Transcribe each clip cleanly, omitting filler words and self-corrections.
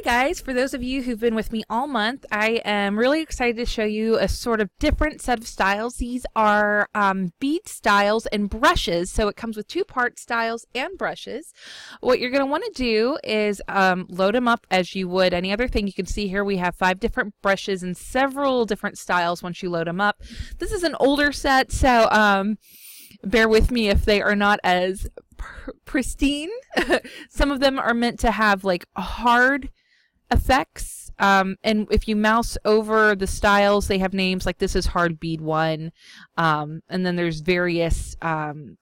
guys, for those of you who've been with me all month, I am really excited to show you a sort of different set of styles. These are bead styles and brushes, so it comes with two-part styles and brushes. What you're going to want to do is load them up as you would any other thing. You can see here we have 5 different brushes and several different styles once you load them up. This is an older set, so bear with me if they are not as pristine. Some of them are meant to have like hard effects, and if you mouse over the styles, they have names like this is hard bead 1, and then there's various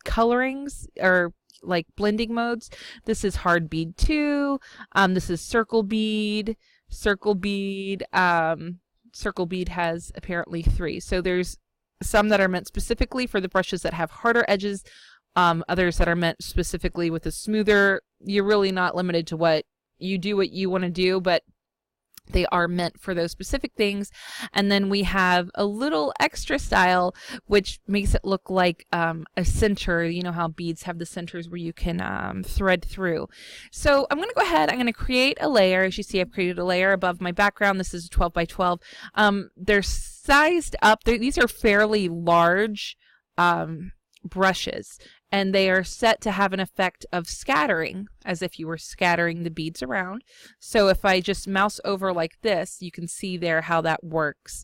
colorings or like blending modes. This is hard bead 2, this is circle bead. Circle bead has apparently 3, so there's some that are meant specifically for the brushes that have harder edges, others that are meant specifically with a smoother. You're really not limited to what you do, what you want to do, but they are meant for those specific things. And then we have a little extra style which makes it look like a center. You know how beads have the centers where you can thread through. So I'm going to go ahead, I'm going to create a layer. As you see, I've created a layer above my background. This is 12 by 12. They're sized up. These are fairly large brushes, and they are set to have an effect of scattering, as if you were scattering the beads around. So if I just mouse over like this, you can see there how that works.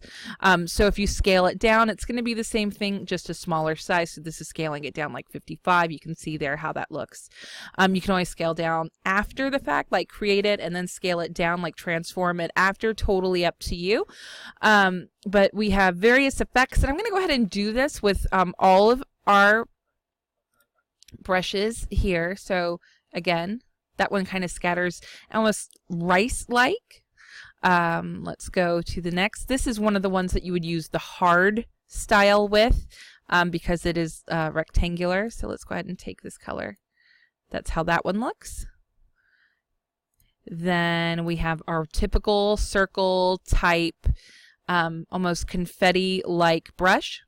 So if you scale it down, it's going to be the same thing, just a smaller size. So this is scaling it down like 55. You can see there how that looks. You can always scale down after the fact, like create it and then scale it down, like transform it after, totally up to you. But we have various effects, and I'm going to go ahead and do this with all of our brushes here. So again, that one kind of scatters almost rice-like. Let's go to the next. This is one of the ones that you would use the hard style with, because it is rectangular. So let's go ahead and take this color. That's how that one looks. Then we have our typical circle type, almost confetti-like brush.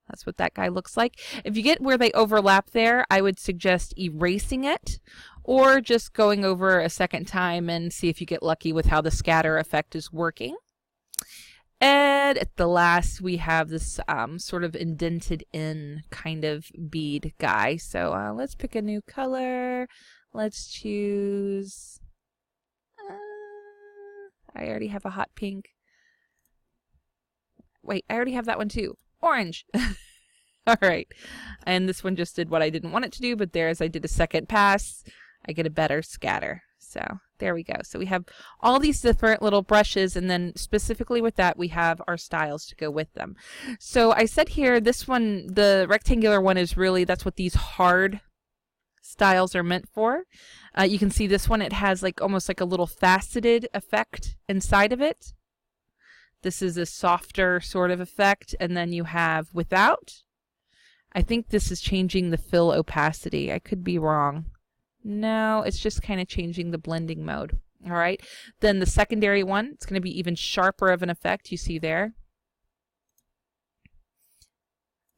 That's what that guy looks like. If you get where they overlap there, I would suggest erasing it or just going over a second time and see if you get lucky with how the scatter effect is working. And at the last, we have this sort of indented in kind of bead guy. So let's pick a new color. Let's choose, I already have a hot pink. Wait, I already have that one too. Orange. All right. And this one just did what I didn't want it to do, but there, as I did a second pass, I get a better scatter. So there we go. So we have all these different little brushes, and then specifically with that, we have our styles to go with them. So I said here, this one, the rectangular one is really, that's what these hard styles are meant for. You can see this one, it has like almost like a little faceted effect inside of it. This is a softer sort of effect, and then you have without. I think this is changing the fill opacity. I could be wrong. No, it's just kind of changing the blending mode. All right. Then the secondary one, it's going to be even sharper of an effect. You see there.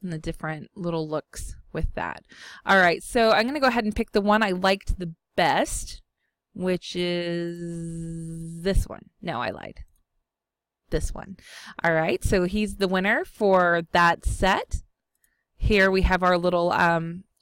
And the different little looks with that. All right. So I'm going to go ahead and pick the one I liked the best, which is this one. No, I lied. This one. All right, so he's the winner for that set. Here we have our little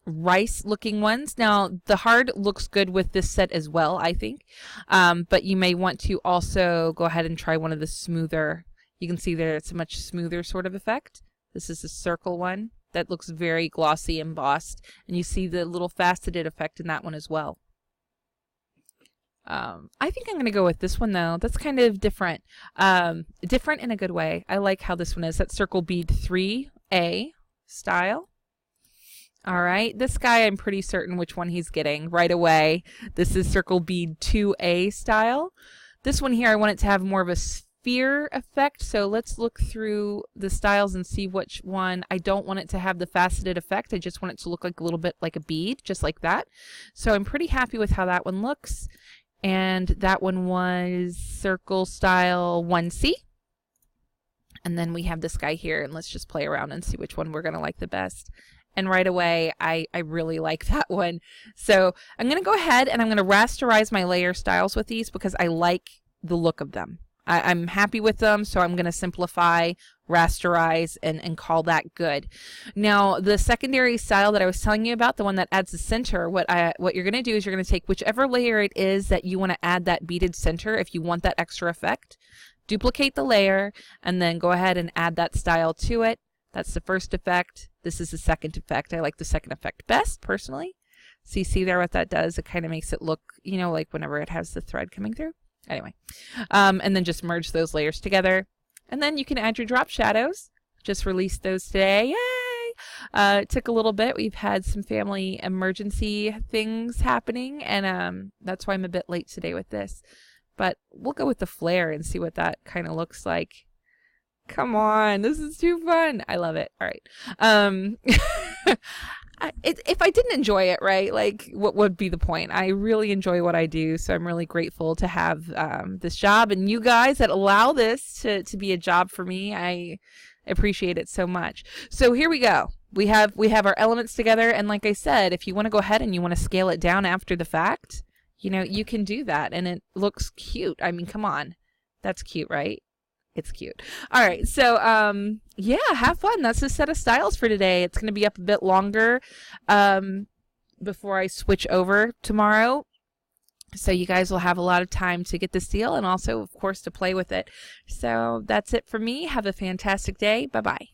rice looking ones. Now the hard looks good with this set as well, I think, but you may want to also go ahead and try one of the smoother. You can see there it's a much smoother sort of effect. This is a circle one that looks very glossy embossed, and you see the little faceted effect in that one as well. I think I'm going to go with this one though. That's kind of different. Different in a good way. I like how this one is. That's circle bead 3A style. All right. This guy, I'm pretty certain which one he's getting right away. This is circle bead 2A style. This one here, I want it to have more of a sphere effect. So let's look through the styles and see which one. I don't want it to have the faceted effect. I just want it to look like a little bit like a bead, just like that. So I'm pretty happy with how that one looks. And that one was circle style 1C. And then we have this guy here, and let's just play around and see which one we're going to like the best. And right away, I really like that one. So I'm going to go ahead and I'm going to rasterize my layer styles with these because I like the look of them. I'm happy with them, so I'm going to simplify, rasterize, and call that good. Now, the secondary style that I was telling you about, the one that adds the center, what you're going to do is you're going to take whichever layer it is that you want to add that beaded center if you want that extra effect, duplicate the layer, and then go ahead and add that style to it. That's the first effect. This is the second effect. I like the second effect best, personally. So you see there what that does? It kind of makes it look, you know, like whenever it has the thread coming through. Anyway, and then just merge those layers together. And then you can add your drop shadows. Just released those today. Yay! It took a little bit. We've had some family emergency things happening, and that's why I'm a bit late today with this. But we'll go with the flare and see what that kind of looks like. Come on, this is too fun. I love it. All right. If I didn't enjoy it, right, like what would be the point? I really enjoy what I do, so I'm really grateful to have this job and you guys that allow this to be a job for me. I appreciate it so much. So here we go. We have our elements together, and like I said, if you want to go ahead and you want to scale it down after the fact, you know, you can do that, and it looks cute. I mean, come on. That's cute, right? It's cute. All right. So, yeah, have fun. That's the set of styles for today. It's going to be up a bit longer before I switch over tomorrow. So you guys will have a lot of time to get the seal and also, of course, to play with it. So that's it for me. Have a fantastic day. Bye-bye.